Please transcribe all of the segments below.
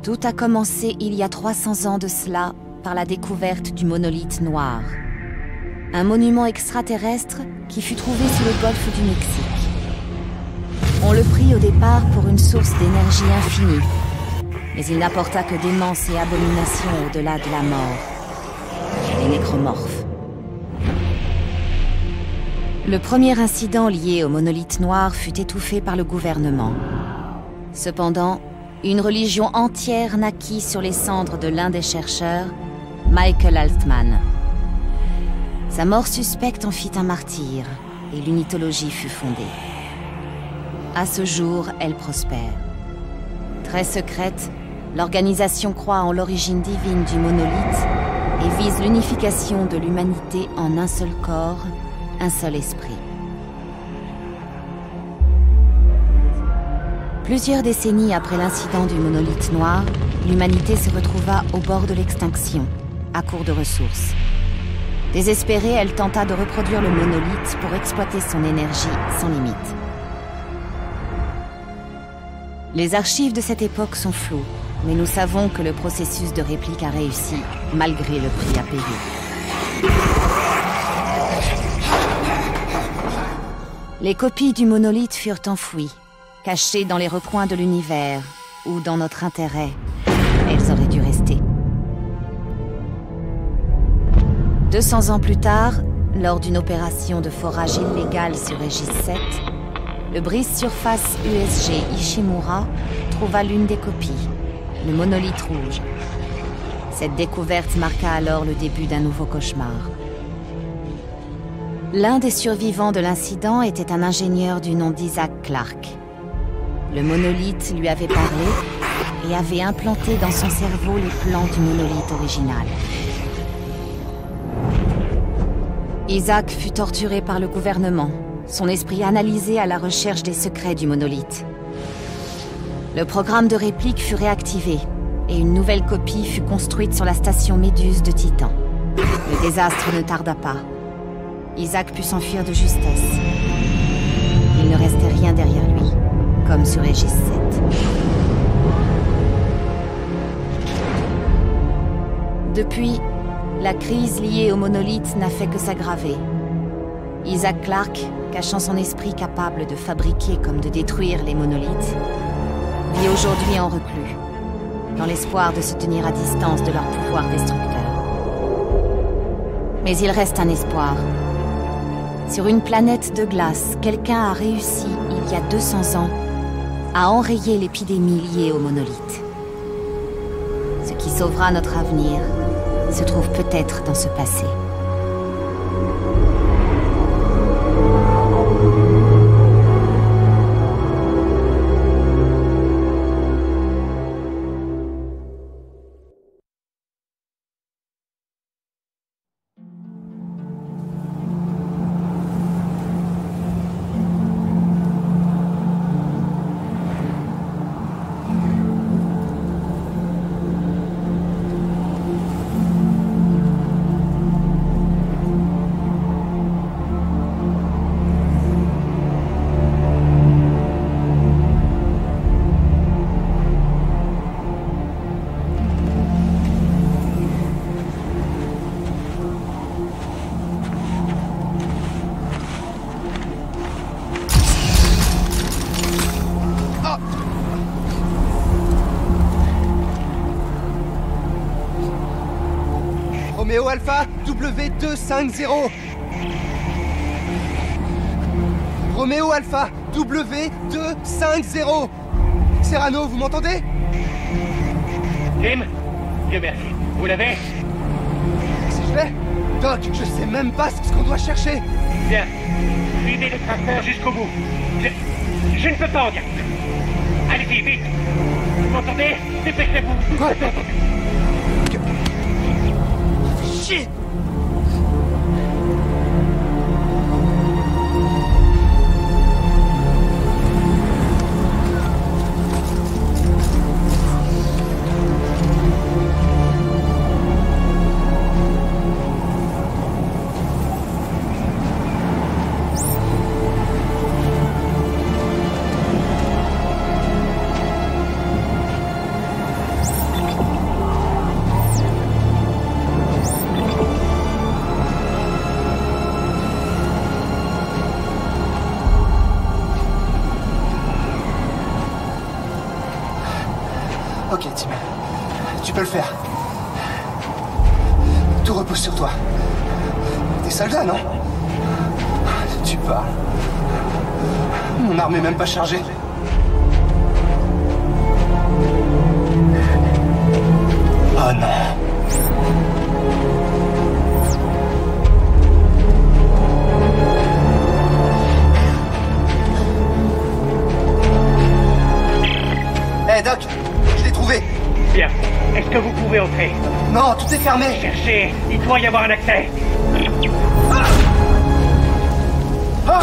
Tout a commencé il y a 300 ans de cela par la découverte du monolithe noir. Un monument extraterrestre qui fut trouvé sous le golfe du Mexique. On le prit au départ pour une source d'énergie infinie, mais il n'apporta que démence et abomination au-delà de la mort. Les nécromorphes. Le premier incident lié au monolithe noir fut étouffé par le gouvernement. Cependant, une religion entière naquit sur les cendres de l'un des chercheurs, Michael Altman. Sa mort suspecte en fit un martyr, et l'unitologie fut fondée. À ce jour, elle prospère. Très secrète, l'organisation croit en l'origine divine du monolithe et vise l'unification de l'humanité en un seul corps, un seul esprit. Plusieurs décennies après l'incident du monolithe noir, l'humanité se retrouva au bord de l'extinction, à court de ressources. Désespérée, elle tenta de reproduire le monolithe pour exploiter son énergie sans limite. Les archives de cette époque sont floues, mais nous savons que le processus de réplique a réussi, malgré le prix à payer. Les copies du monolithe furent enfouies, cachées dans les recoins de l'univers, ou dans notre intérêt, elles auraient dû rester. 200 ans plus tard, lors d'une opération de forage illégale sur Aegis 7, le brise-surface USG Ishimura trouva l'une des copies, le monolithe rouge. Cette découverte marqua alors le début d'un nouveau cauchemar. L'un des survivants de l'incident était un ingénieur du nom d'Isaac Clarke. Le monolithe lui avait parlé et avait implanté dans son cerveau les plans du monolithe original. Isaac fut torturé par le gouvernement, son esprit analysé à la recherche des secrets du monolithe. Le programme de réplique fut réactivé et une nouvelle copie fut construite sur la station Méduse de Titan. Le désastre ne tarda pas. Isaac put s'enfuir de justesse. Il ne restait rien derrière lui, comme sur Aegis 7. Depuis, la crise liée au monolithe n'a fait que s'aggraver. Isaac Clarke, cachant son esprit capable de fabriquer comme de détruire les monolithes, vit aujourd'hui en reclus, dans l'espoir de se tenir à distance de leur pouvoir destructeur. Mais il reste un espoir. Sur une planète de glace, quelqu'un a réussi, il y a 200 ans, à enrayer l'épidémie liée au monolithe. Ce qui sauvera notre avenir se trouve peut-être dans ce passé. Roméo Alpha W250. Roméo Alpha W250. Serrano, vous m'entendez? Tim, Dieu merci. Vous l'avez? Si je l'ai? Doc, je sais même pas ce qu'on doit chercher. Bien. Suivez le traceur jusqu'au bout. Je ne peux pas en dire. Allez-y, vite. Vous m'entendez? Dépêchez-vous. Quoi? Shit! Ok, Tim. Tu peux le faire. Tout repose sur toi. T'es soldat, non? Tu parles. Mon arme est même pas chargée. Oh non. Hé, Doc, je l'ai trouvé. Bien. Est-ce que vous pouvez entrer? Non, tout est fermé. Cherchez. Il doit y avoir un accès. Ah!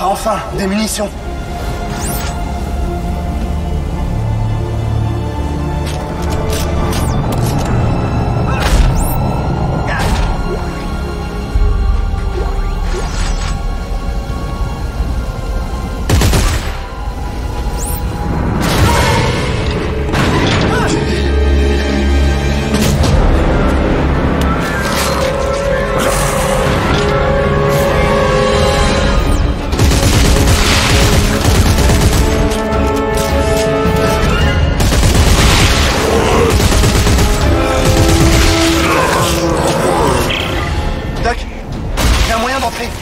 Enfin, des munitions.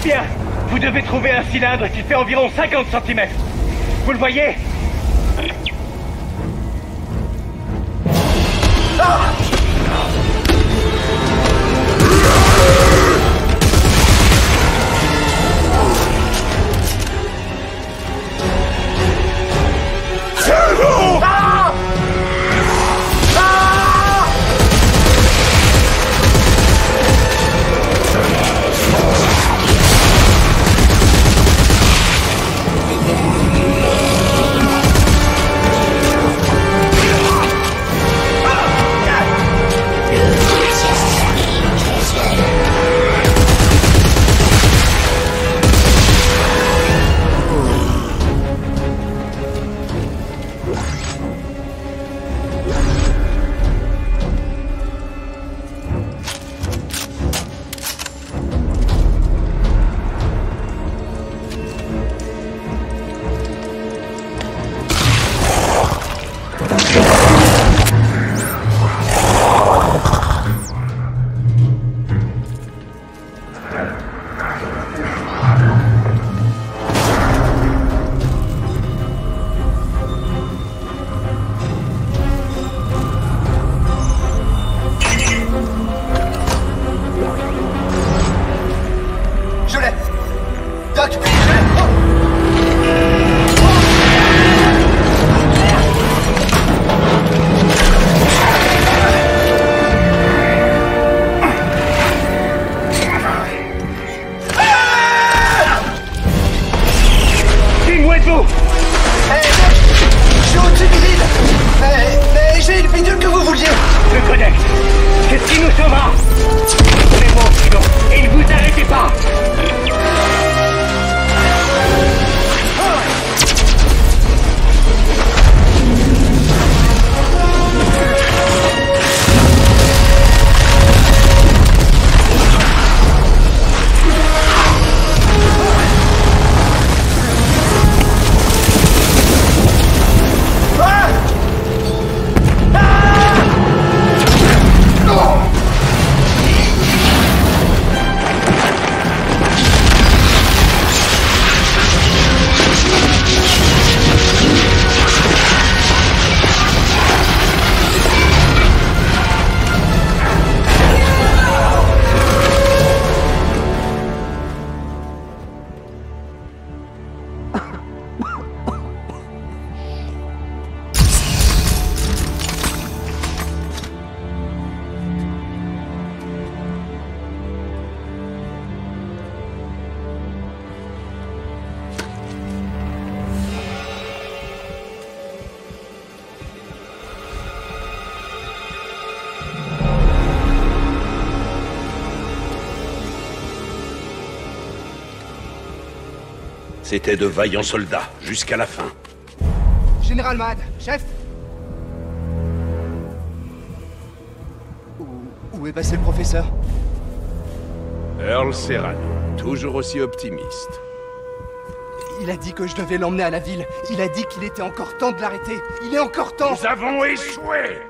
Bien. Vous devez trouver un cylindre qui fait environ 50 cm. Vous le voyez? Ah! C'étaient de vaillants soldats, jusqu'à la fin. Général Mahd, chef. Où est passé le professeur? Earl Serrano, toujours aussi optimiste. Il a dit que je devais l'emmener à la ville. Il a dit qu'il était encore temps de l'arrêter. Il est encore temps. Nous avons échoué!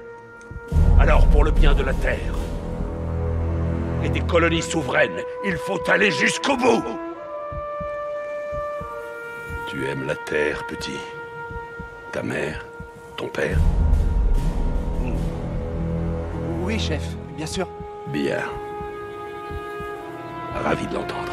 Alors pour le bien de la Terre et des colonies souveraines, il faut aller jusqu'au bout! Tu aimes la Terre, petit? Ta mère? Ton père? Oui, chef, bien sûr. Bien. Ravi de l'entendre.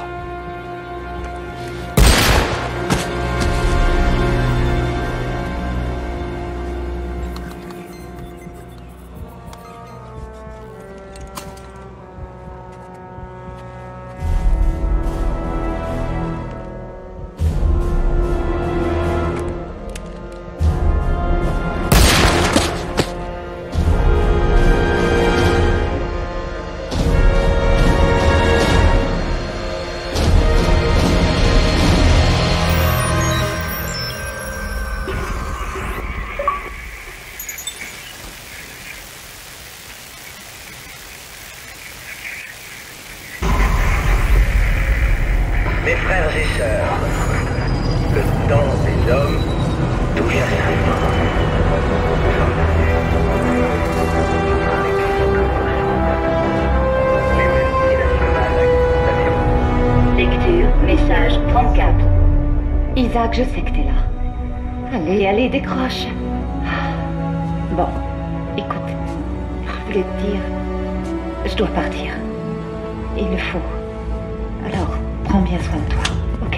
Mes frères et sœurs, le temps des hommes touche à sa fin. Lecture, message 34. Isaac, je sais que t'es là. Allez, décroche. Bon, écoute, je voulais te dire, je dois partir. Il le faut. Alors, prends bien soin de toi, ok?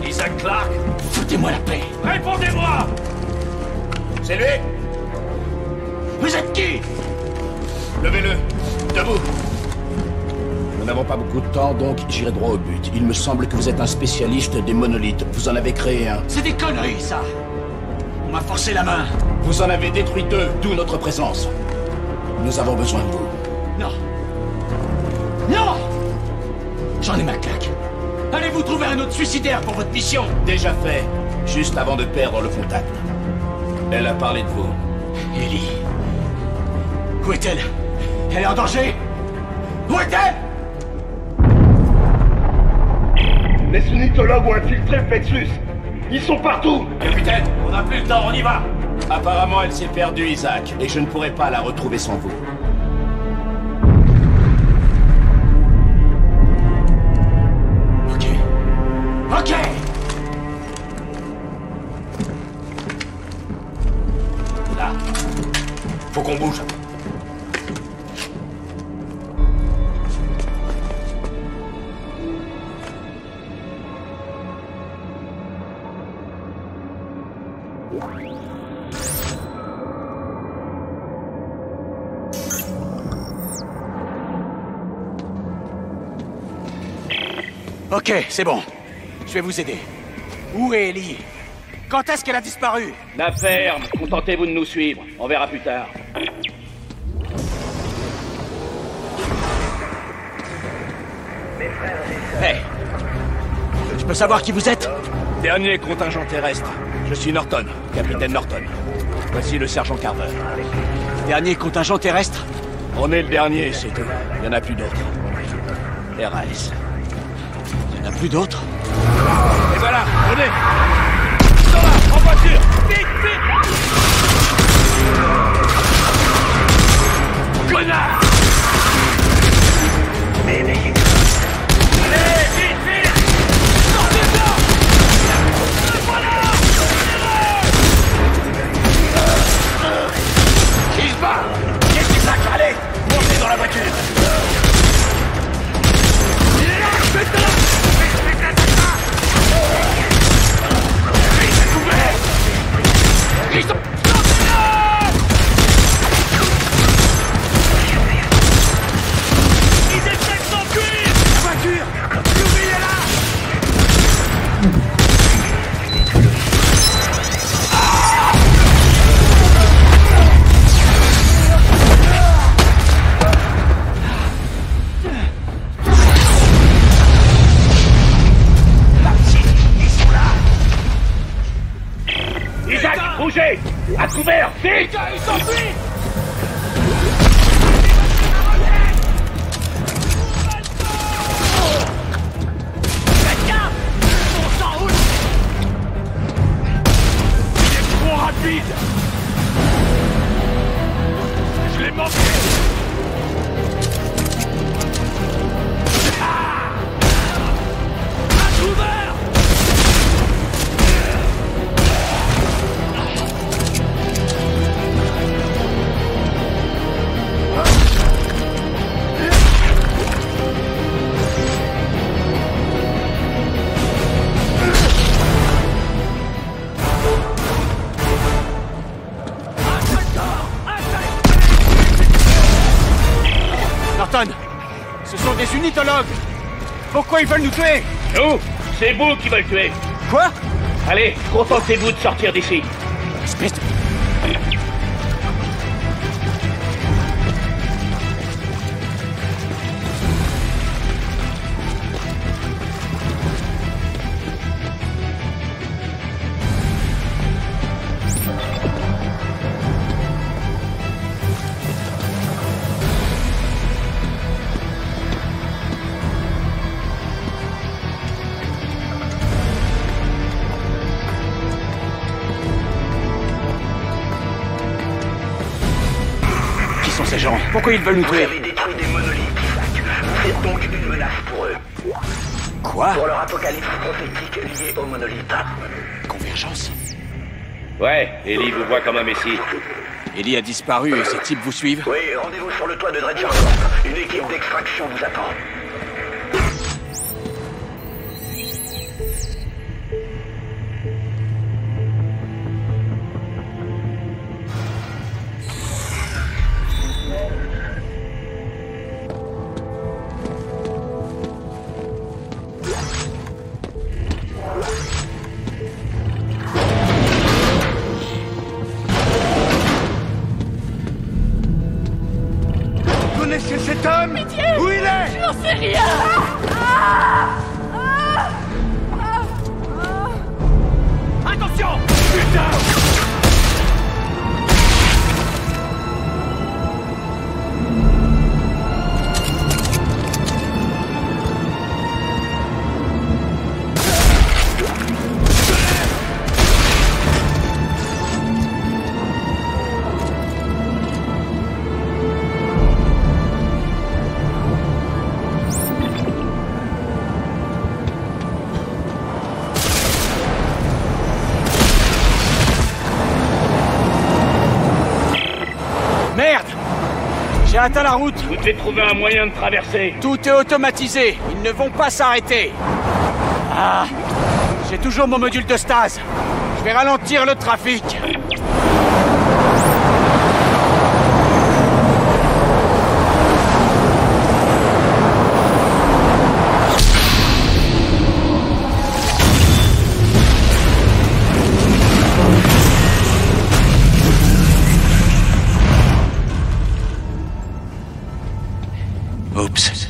Isaac Clarke, foutez-moi la paix. répondez-moi! C'est lui? Vous êtes qui? Levez-le. Debout. Nous n'avons pas beaucoup de temps, donc j'irai droit au but. Il me semble que vous êtes un spécialiste des monolithes. Vous en avez créé un. C'est des conneries, ça. On m'a forcé la main. Vous en avez détruit deux, d'où notre présence. Nous avons besoin de vous. Non. Non! J'en ai ma claque. Allez-vous trouver un autre suicidaire pour votre mission? Déjà fait, juste avant de perdre le contact. Elle a parlé de vous. Ellie. Où est-elle? Elle est en danger? Où est-elle? Les sounitologues ont infiltré le Plexus. Ils sont partout. Capitaine, on n'a plus le temps, on y va! Apparemment, elle s'est perdue, Isaac, et je ne pourrai pas la retrouver sans vous. Ok. Là. Faut qu'on bouge. Ok, c'est bon. Je vais vous aider. Où est Ellie? Quand est-ce qu'elle a disparu? La ferme, contentez-vous de nous suivre. On verra plus tard. Hey! Je peux savoir qui vous êtes? Dernier contingent terrestre. Je suis Norton, capitaine Norton. Voici le sergent Carver. Dernier contingent terrestre? On est le dernier, c'est tout. Il n'y en a plus d'autres. RAS. Il n'y en a plus d'autres? Et voilà, venez! Dans là, en voiture! Vite, vite! Connard! Allez, vite, vite! Sortez de là! Il se bat! Qu'est-ce qui sac? Allez! Montez dans la voiture! Il est là! Putain! terre! Vite! Il s'enfuit! Trop rapide! Je l'ai manqué! Ouvert! Norton, ce sont des unitologues. Pourquoi ils veulent nous tuer? Nous, c'est vous qui va le tuer. Quoi? Allez, contentez-vous de sortir d'ici. Espèce de... Ces gens, pourquoi ils veulent nous tuer? Vous avez détruit des monolithes. Vous êtes donc une menace pour eux. Quoi? Pour leur apocalypse prophétique lié aux monolithes. Convergence? Ouais, Ellie vous voit comme un messie. Ellie a disparu et ces types vous suivent? Oui, rendez-vous sur le toit de Dredger. Une équipe d'extraction vous attend. Connaissez cet homme? Pitié! Où il est? Je n'en sais rien! Attention! Putain! Merde! J'ai atteint la route. Vous devez trouver un moyen de traverser. Tout est automatisé. Ils ne vont pas s'arrêter. Ah! J'ai toujours mon module de stase. Je vais ralentir le trafic. Oups.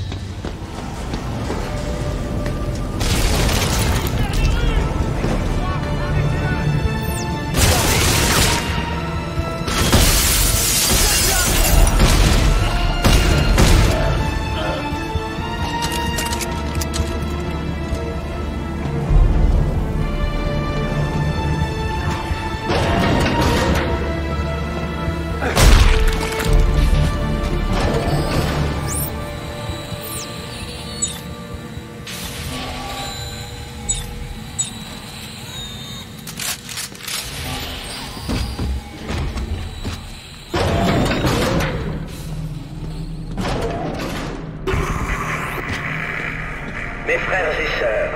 Mes frères et sœurs,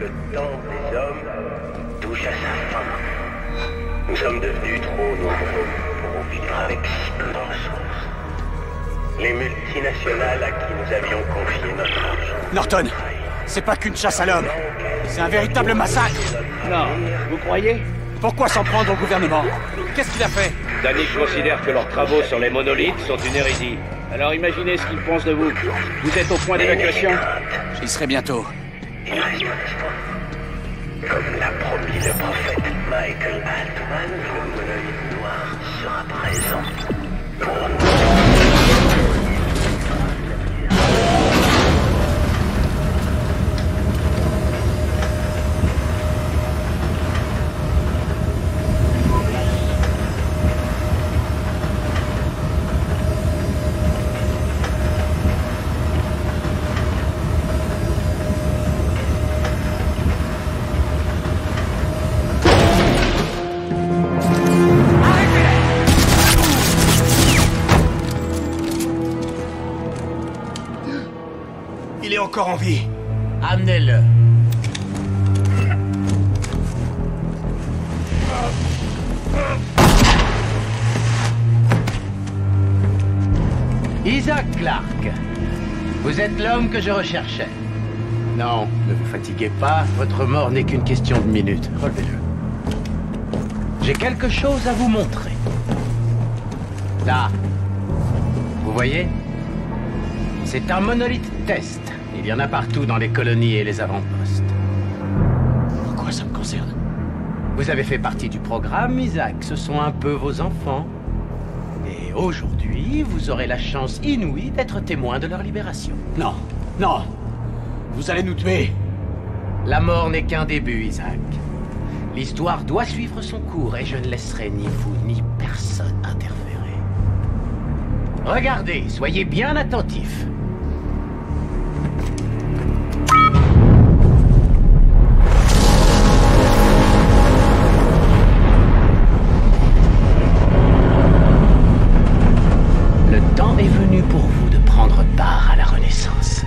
le temps des hommes touche à sa fin. Nous sommes devenus trop nombreux pour vivre avec si peu de ressources. Les multinationales à qui nous avions confié notre argent. Norton, c'est pas qu'une chasse à l'homme. C'est un véritable massacre. Non, vous croyez? Pourquoi s'en prendre au gouvernement? Qu'est-ce qu'il a fait? Danik considère que leurs travaux sur les monolithes sont une hérésie. Alors imaginez ce qu'ils pensent de vous. Vous êtes au point d'évacuation? J'y serai bientôt. Il reste un instant. Comme l'a promis le prophète. Michael Altman, le monolithe noir, sera présent pour nous. Il est encore en vie. Amenez-le. Isaac Clarke, vous êtes l'homme que je recherchais. Non, ne vous fatiguez pas, votre mort n'est qu'une question de minutes. Relevez-le. J'ai quelque chose à vous montrer. Là. Vous voyez? C'est un monolithe test. Il y en a partout dans les colonies et les avant-postes. En quoi ça me concerne? Vous avez fait partie du programme, Isaac. Ce sont un peu vos enfants. Et aujourd'hui, vous aurez la chance inouïe d'être témoin de leur libération. Non, non. Vous allez nous tuer. La mort n'est qu'un début, Isaac. L'histoire doit suivre son cours et je ne laisserai ni vous ni personne interférer. Regardez, soyez bien attentifs. Le temps est venu pour vous de prendre part à la Renaissance.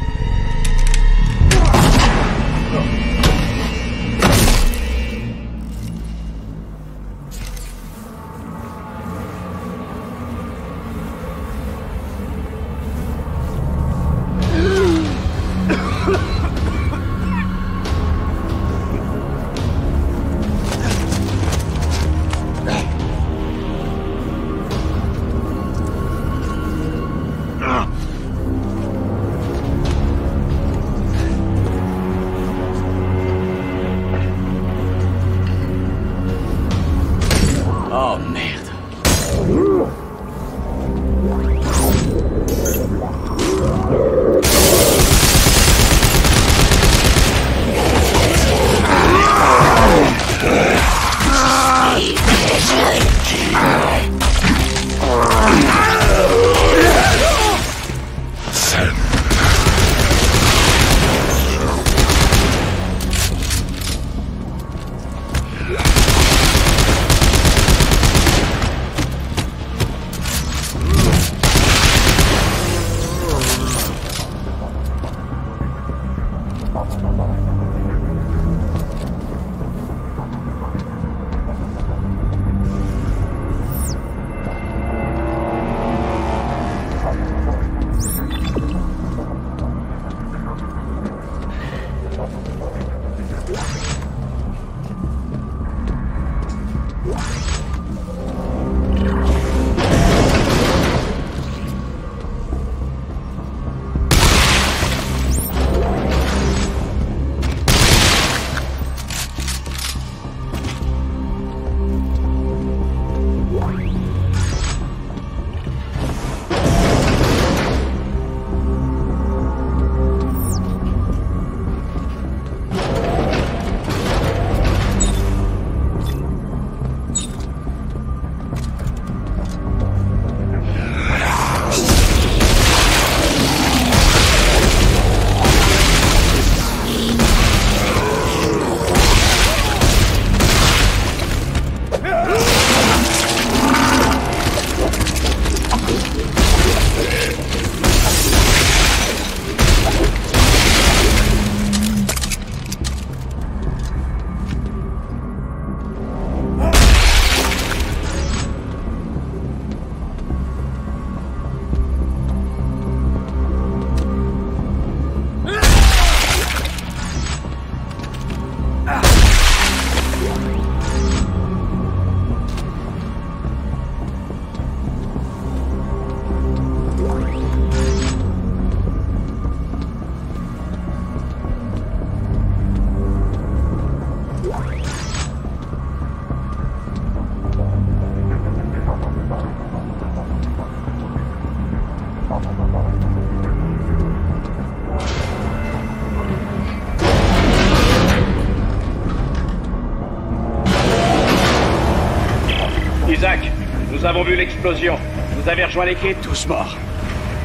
Nous avons vu l'explosion. Vous avez rejoint l'équipe? Tous morts.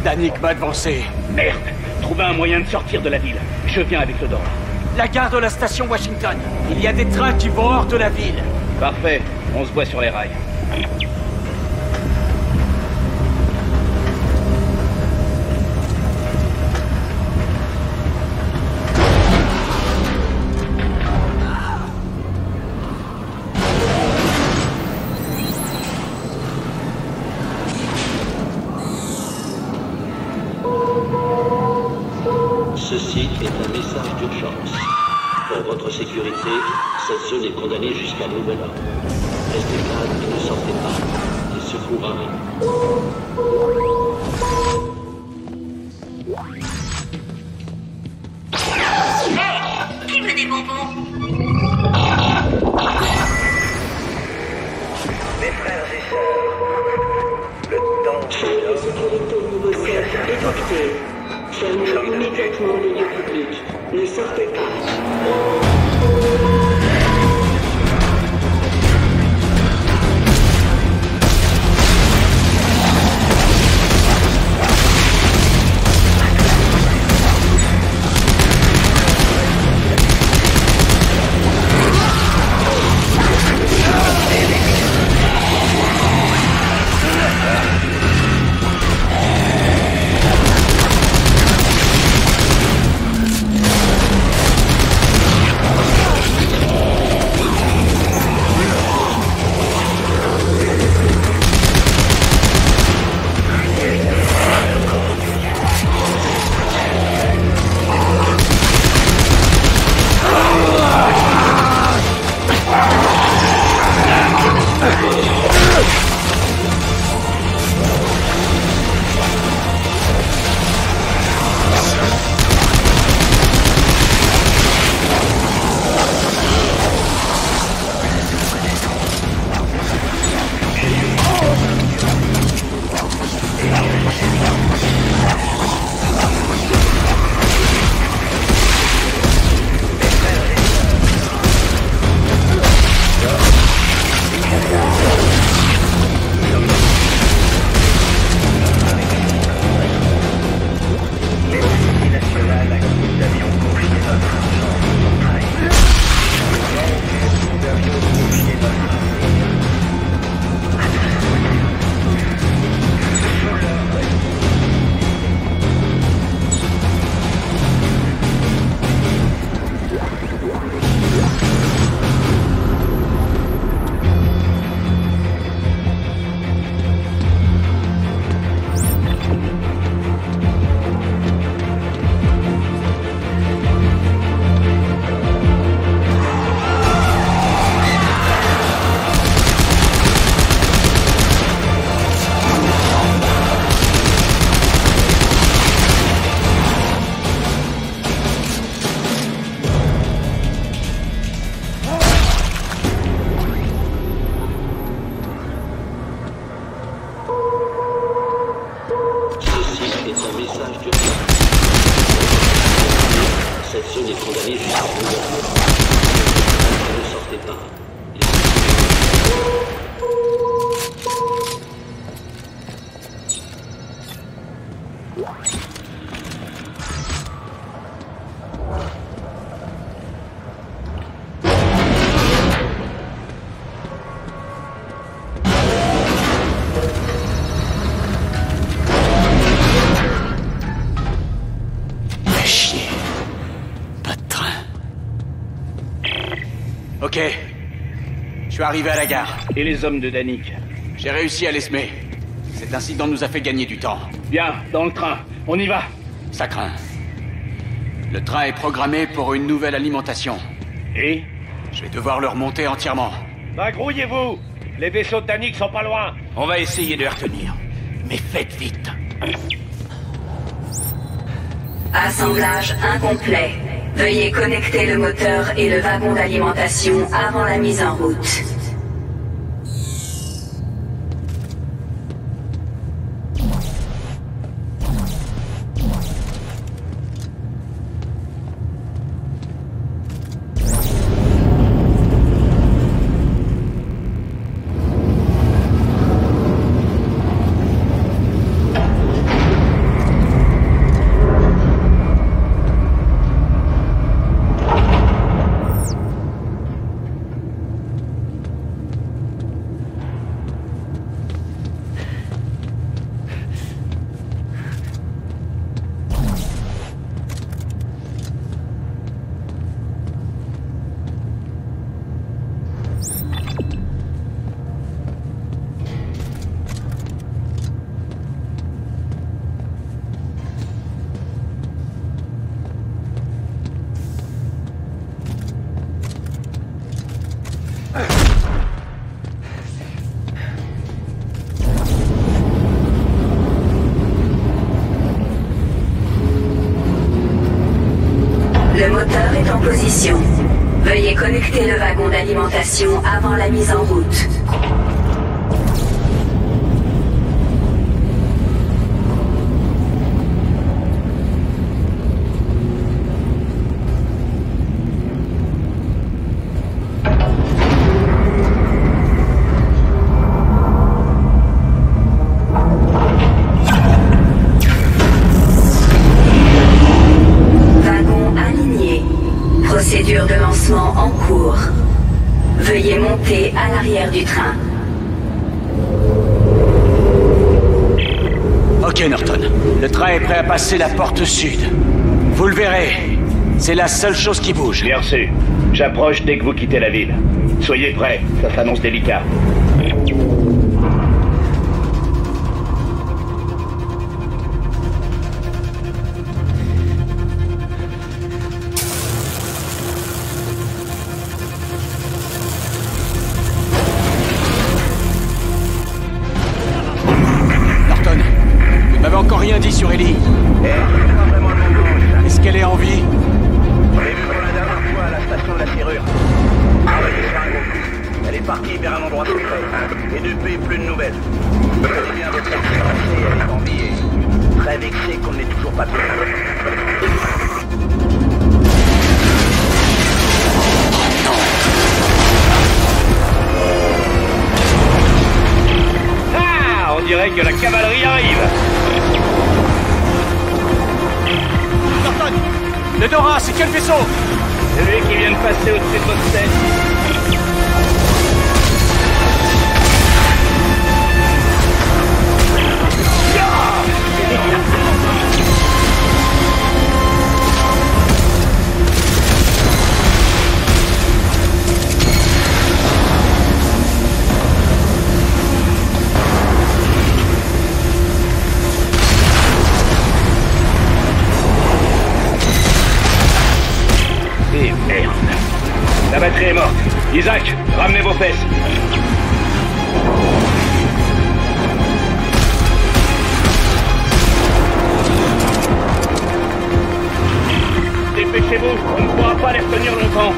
Danik m'a devancé. Merde. Trouvez un moyen de sortir de la ville. Je viens avec le Dora. La gare de la station Washington. Il y a des trains qui vont hors de la ville. Parfait. On se voit sur les rails. Ceci est un message d'urgence. Pour votre sécurité, cette zone est condamnée jusqu'à nouvel ordre. Restez calme et ne sortez pas. Les secours arrivent. Hey, qui veut des bonbons? Mes frères et sœurs, le temps Faille de sécurité niveau 7 détectée. Fermez immédiatement les lieux publics. Ne sortez pas. Cette zone est condamnée jusqu'à nouvel ordre. Ne sortez pas. Ok. Je suis arrivé à la gare. Et les hommes de Danik? J'ai réussi à les semer. Cet incident nous a fait gagner du temps. Bien, dans le train. On y va. Ça craint. Le train est programmé pour une nouvelle alimentation. Et? Je vais devoir le remonter entièrement. Bah, grouillez-vous. Les vaisseaux de Danik sont pas loin. On va essayer de les retenir. Mais faites vite. Assemblage incomplet. Veuillez connecter le moteur et le wagon d'alimentation avant la mise en route. moteur est en position. Veuillez connecter le wagon d'alimentation avant la mise en route. Procédure de lancement en cours. Veuillez monter à l'arrière du train. Ok, Norton. Le train est prêt à passer la porte sud. Vous le verrez. C'est la seule chose qui bouge. Bien reçu. J'approche dès que vous quittez la ville. Soyez prêts, ça s'annonce délicat. Encore rien dit sur Ellie. Est-ce qu'elle est en vie? Je l'ai vue pour la dernière fois à la station de la serrure. Travailler sur un gros coup. Elle est partie vers un endroit secret. Et depuis, plus de nouvelles. Je connais bien votre passé, elle est en vie et très vexée qu'on ne l'ait toujours pas pu. Ah, on dirait que la cavalerie arrive. Le Dora, c'est quel vaisseau? Celui qui vient de passer au-dessus de votre tête. Et merde. La batterie est morte. Isaac, ramenez vos fesses. Dépêchez-vous, on ne pourra pas les retenir longtemps.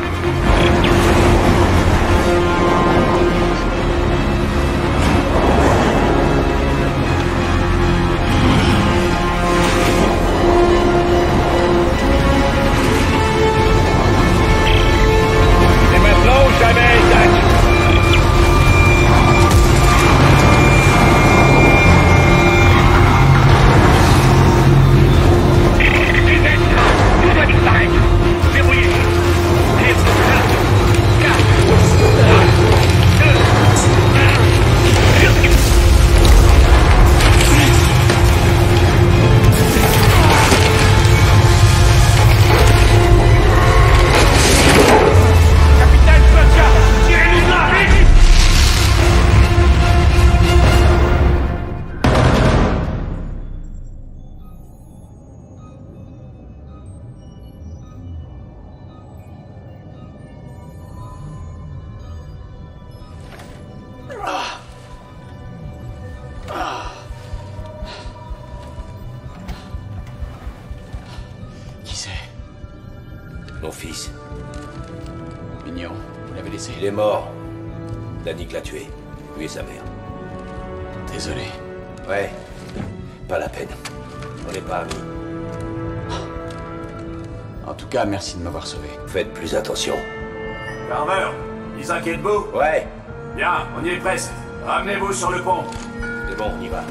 Mon fils. Mignon, vous l'avez laissé. Il est mort. Danik l'a tué. Lui et sa mère. Désolé. Ouais. Pas la peine. On n'est pas amis. En tout cas, merci de m'avoir sauvé. Faites plus attention. Carver, Isaac est debout? Ouais. Bien, on y est presque. Ramenez-vous sur le pont. C'est bon, on y va.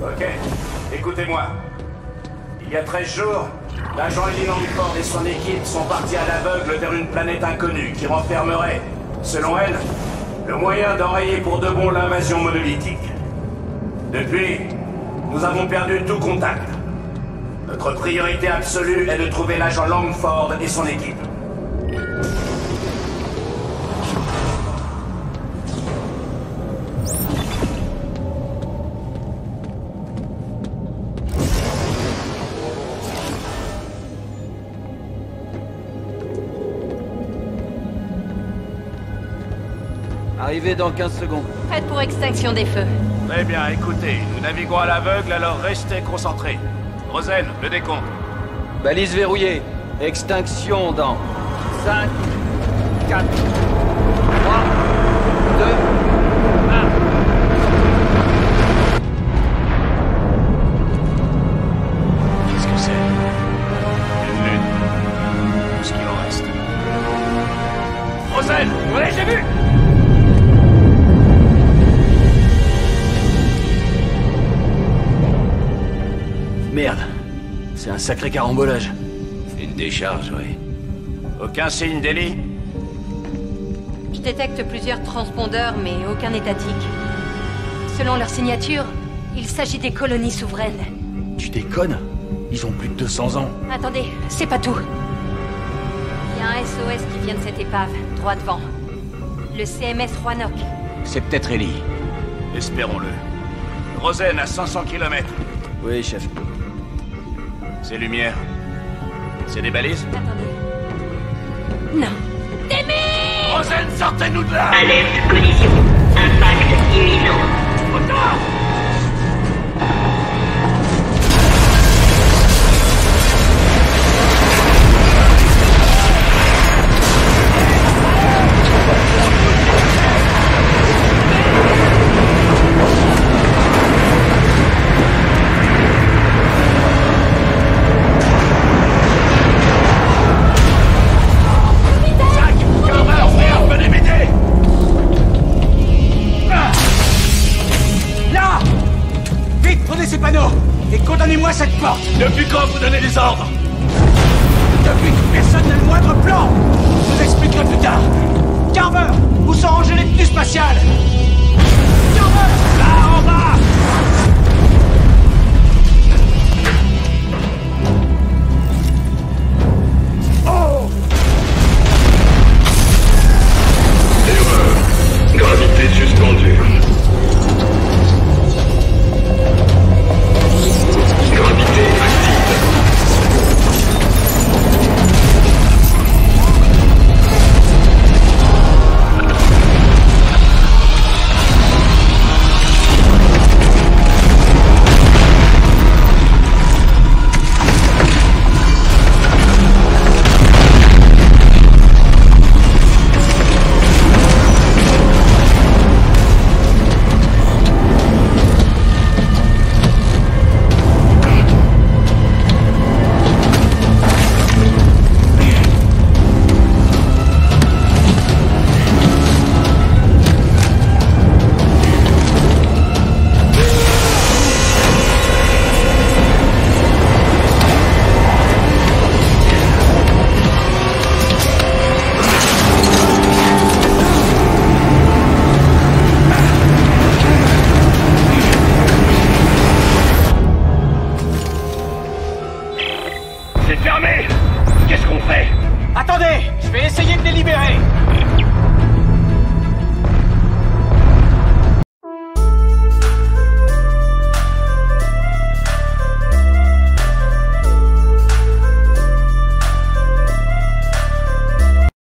Ok, écoutez-moi. Il y a 13 jours, l'agent Ellie Langford et son équipe sont partis à l'aveugle vers une planète inconnue qui renfermerait, selon elle, le moyen d'enrayer pour de bon l'invasion monolithique. Depuis, nous avons perdu tout contact. Notre priorité absolue est de trouver l'agent Langford et son équipe. Arrivé dans 15 secondes. Prête pour extinction des feux. Très bien, écoutez, nous naviguons à l'aveugle, alors restez concentrés. Rosen, le décompte. Balise verrouillée. Extinction dans 5, 4, 3, 2, 1. Qu'est-ce que c'est? Une lune. Tout ce qu'il en reste. Rosen, ouais, j'ai vu! Merde. C'est un sacré carambolage. Une décharge, oui. Aucun signe d'Ellie? Je détecte plusieurs transpondeurs, mais aucun étatique. Selon leur signature, il s'agit des colonies souveraines. Tu déconnes? Ils ont plus de 200 ans. Attendez, c'est pas tout. Il y a un SOS qui vient de cette épave, droit devant. Le CMS Roanoke. C'est peut-être Ellie. Espérons-le. Rosen à 500 km. Oui, chef. Ces lumières, c'est des balises? Attendez. Non. Demi! Rosen, sortez-nous de là! Alerte collision. Impact imminent. Autant! Condamnez-moi cette porte! Depuis quand vous donnez des ordres? Depuis que personne n'a le moindre plan! Je vous expliquerai plus tard. Carver, où sont rangées les tenues spatiales? Carver! Là, en bas! Oh! Erreur. Gravité suspendue. Gravité active. C'est fermé! Qu'est-ce qu'on fait? Attendez! Je vais essayer de les libérer!